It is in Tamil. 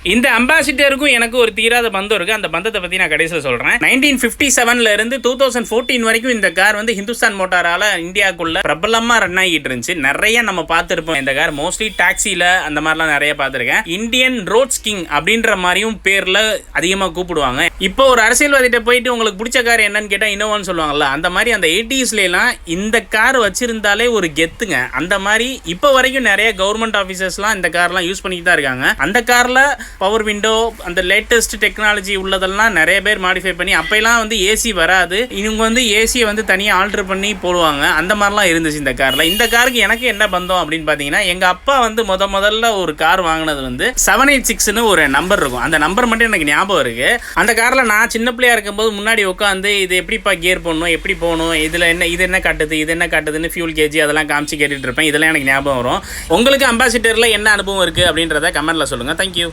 இந்த அம்பாசிடருக்கும் எனக்கு ஒரு தீராத பந்தம் இருக்கு. அந்த பந்தத்தை பத்தி நான் கடைசியில் சொல்றேன். 1957 இருந்து 2014 வரைக்கும் இந்த கார் வந்து ஹிந்துஸ்தான் மோட்டாரால இந்தியாவுக்குள்ள பிரபலமா ரன் ஆகிட்டு இருந்துச்சு. நிறைய நம்ம பார்த்திருப்போம் இந்த கார். மோஸ்ட்லி டாக்ஸில அந்த மாதிரிலாம் நிறைய பார்த்திருக்கேன். இந்தியன் ரோட்ஸ் கிங் அப்படின்ற மாதிரியும் பேர்ல அதிகமா கூப்பிடுவாங்க. இப்போ ஒரு அரசியல்வாதிட்ட போயிட்டு உங்களுக்கு பிடிச்ச கார் என்னன்னு கேட்டா இன்னோவான்னு சொல்லுவாங்கல்ல, அந்த மாதிரி அந்த 80s எல்லாம் இந்த கார் வச்சிருந்தாலே ஒரு கெத்துங்க. அந்த மாதிரி இப்போ வரைக்கும் நிறைய கவர்மெண்ட் ஆஃபீஸர்ஸ்லாம் இந்த கார்லாம் யூஸ் பண்ணிட்டு தான் இருக்காங்க. அந்த கார்ல பவர் விண்டோ, அந்த லேட்டஸ்ட் டெக்னாலஜி உள்ளதெல்லாம் நிறைய பேர் மாடிஃபை பண்ணி, அப்பெல்லாம் வந்து ஏசி வராது, இவங்க வந்து ஏசியை வந்து தனியாக ஆல்டர் பண்ணி போடுவாங்க. அந்த மாதிரிலாம் இருந்துச்சு இந்த காரில். இந்த காருக்கு எனக்கு என்ன பந்தம் அப்படின்னு பார்த்தீங்கன்னா, எங்கள் அப்பா வந்து முதல்ல ஒரு கார் வாங்கினது வந்து 786ன்னு ஒரு நம்பர் இருக்கும். அந்த நம்பர் மட்டும் எனக்கு ஞாபகம் இருக்கு. அந்த காரில் நான் சின்ன பிள்ளையா இருக்கும்போது முன்னாடி உட்காந்து இது எப்படிப்பா கியர் போடணும், எப்படி போகணும், இதில் என்ன, இது என்ன காட்டுது, இது என்ன காட்டுதுன்னு ஃபியூல் கேஜி அதெல்லாம் காமிச்சு கேட்டுட்டு இருப்பேன். இதெல்லாம் எனக்கு ஞாபகம் வரும். உங்களுக்கு அம்பாசிடரில் என்ன அனுபவம் இருக்குது அப்படின்றத கமெண்ட்டில் சொல்லுங்கள். தேங்க்யூ.